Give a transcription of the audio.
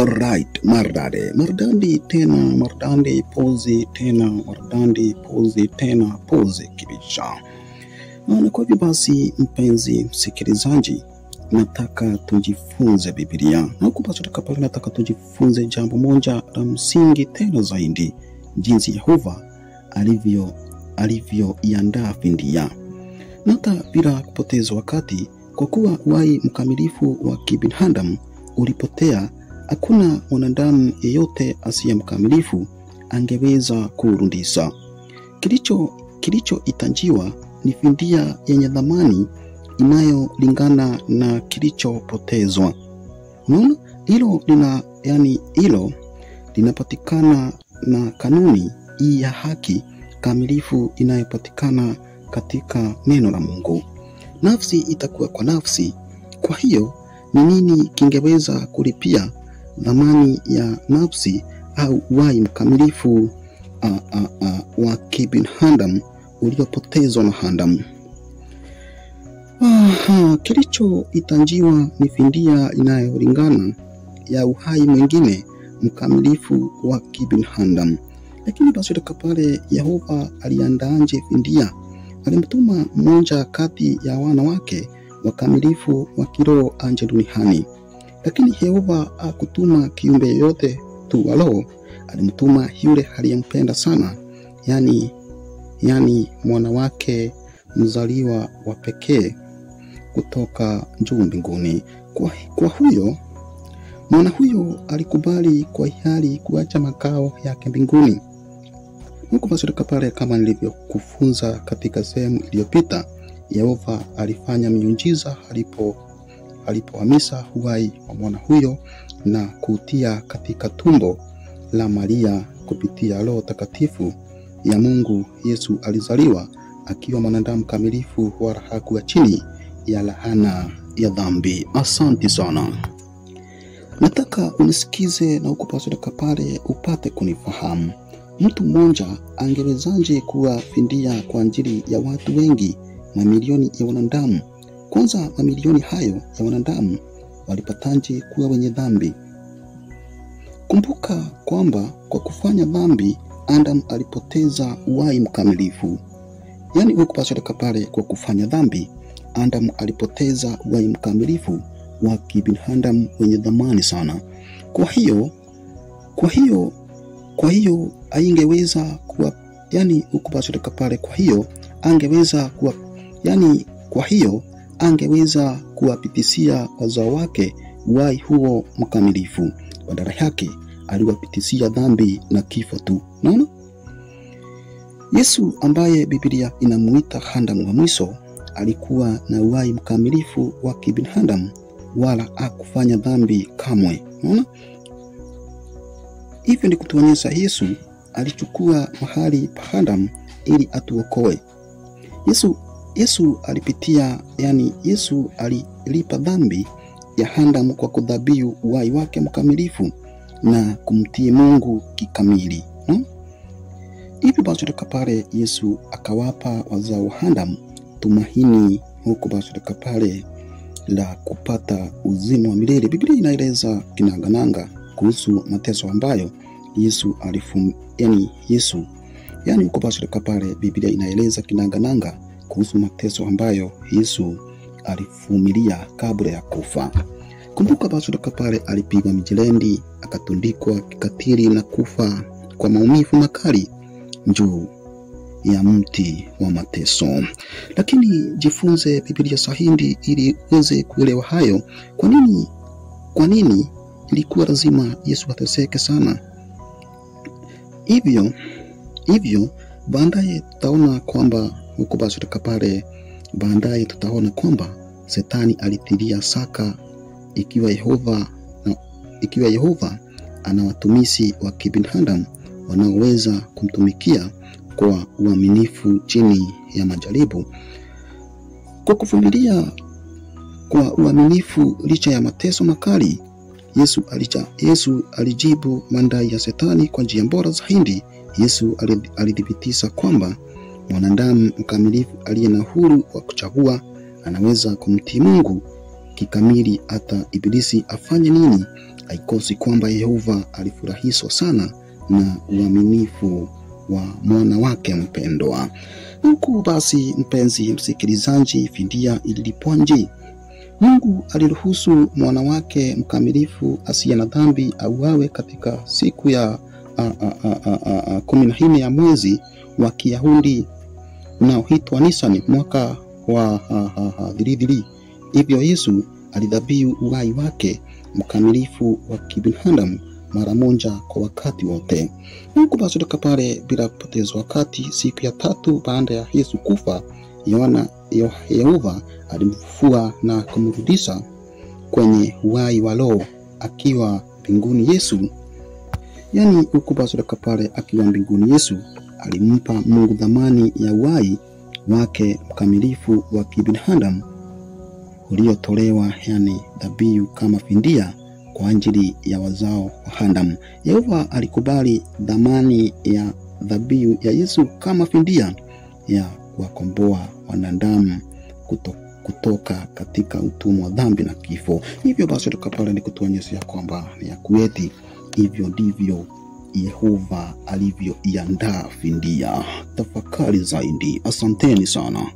Alright, mardandi tena, mardandi pozi tena, mardandi pozi tena, pozi kibisha. Na kwa hivyo basi, mpenzi msikilizaji, nataka tujifunze Biblia. Na huku basi tukapata nataka tujifunze jambo moja la msingi tena zaidi, jinsi Yehova alivyoiandaa fidia. Na hata bila kupoteza wakati, kwa kuwa uhai mkamilifu wa kibinadamu ulipotea, hakuna mwanadamu yeyote asiye mkamilifu angeweza kurudisha. Kilichohitajiwa ni fidia yenye thamani inayolingana na kilichopotezwa. Unaona? Hilo linapatikana na kanuni hii ya haki kamilifu inayopatikana katika neno la Mungu. Nafsi itakuwa kwa nafsi. Kwa hiyo ni nini kingeweza kulipia thamani ya nafsi au uhai mkamilifu wa kibinadamu uliopotezwa na Adamu? Kilichohitajiwa ni fidia inayolingana ya uhai mwingine mkamilifu wa kibinadamu. Lakini basi pale Yehova aliandaaje fidia? Alimtuma mmoja kati ya wana wake wakamilifu wa kiroho aje duniani. Lakini Yehova hakutuma kiumbe yoyote tu wa roho, alimtuma yule aliyempenda sana, yani mwana wake mzaliwa wa pekee kutoka juu mbinguni. Kwa huyo mwana huyo alikubali kwa hiari kuacha makao yake mbinguni. Mungu basi pale, kama nilivyokufunza katika sehemu iliyopita, Yehova alifanya miujiza alipohamisha uhai wa mwana huyo na kutia katika tumbo la Maria kupitia Roho Takatifu ya Mungu. Yesu alizaliwa akiwa mwanadamu kamilifu, wala hakuwa chini ya laana ya dhambi. Asante sana. Nataka unisikize na ukupasuka pale upate kunifahamu. Mtu mmoja angewezaje kuwa fidia kwa ajili ya watu wengi, mamilioni ya wanadamu? Kwanza, mamilioni hayo ya wanadamu walipataje kuwa wenye dhambi? Kumbuka kwamba kwa kufanya dhambi Adam alipoteza uhai mkamilifu. Ukupasuka pale, kwa kufanya dhambi Adam alipoteza uhai mkamilifu wa kibinadamu wenye dhamani sana. Kwa hiyo haingeweza kuwa ukupasuka pale, angeweza kuwapitishia wazao wake uhai huo mkamilifu. Badala yake aliwapitishia dhambi na kifo tu. Naona? Yesu ambaye Biblia inamuita Adamu wa mwisho alikuwa na uhai mkamilifu wa kibinadamu, wala hakufanya dhambi kamwe. Naona? Hivyo ni kutuonyesha Yesu alichukua mahali pa Adamu ili atuokoe. Yesu alilipa dhambi ya Adamu kwa kudhabihu uhai wake mkamilifu na kumtii Mungu kikamili. Hivyo basi pale Yesu akawapa wazao wa Adamu tumaini huko basi kupale la kupata uzima wa milele. Biblia inaeleza kinagananga kuhusu mateso ambayo Yesu huko basi kupale, Biblia inaeleza kinagananga kuhusu mateso ambayo Yesu alivumilia kabla ya kufa. Kumbuka basi pale alipigwa mijeledi, akatundikwa kikatili na kufa kwa maumivu makali juu ya mti wa mateso. Lakini jifunze Biblia sahihi ili uweze kuelewa hayo. Kwa nini ilikuwa lazima Yesu ateseke sana? Hivyo baadaye tutaona kwamba huko basi pale, baadaye tutaona kwamba Shetani alitilia saka ikiwa Yehova ana watumishi wa kibinadamu wanaoweza kumtumikia kwa uaminifu chini ya majaribu. Kwa kuvumilia kwa uaminifu licha ya mateso makali, Yesu alijibu madai ya Shetani kwa njia bora zaidi. Yesu alidhibitisha kwamba mwanadamu mkamilifu aliye na uhuru wa kuchagua anaweza kumtii Mungu kikamili, hata Ibilisi afanye nini Haikosi kwamba Yehova alifurahishwa sana na uaminifu wa mwana wake mpendwa. Huku basi, mpenzi msikilizaji, fidia ililipwaje? Mungu aliruhusu mwana wake mkamilifu asiye na dhambi auawe katika siku ya 14 ya mwezi wa Kiyahudi unaoitwa Nisani, mwaka wa 33. Hivyo Yesu alidhabihu uhai wake mkamilifu wa kibinadamu mara moja kwa wakati wote. Mungu basi pale, bila kupoteza wakati, siku ya 3 baada ya Yesu kufa, Yehova alimfufua na kumrudisha kwenye uhai wa roho akiwa mbinguni. Yesu, yani huko basi pale akiwa mbinguni, Yesu alimpa Mungu dhamani ya uhai wake mkamilifu wa kibinadamu uliotolewa, yani dhabihu kama fidia kwa ajili ya wazao wa Adamu. Yehova alikubali dhamani ya dhabihu ya Yesu kama fidia ya kuwakomboa wanadamu kutoka katika utumwa wa dhambi na kifo. Hivyo basi pale ni kutuonyesha kwamba ni ya kweli, hivyo ndivyo Yehova alivyoiandaa fidia. Tafakari zaidi. Asanteni sana.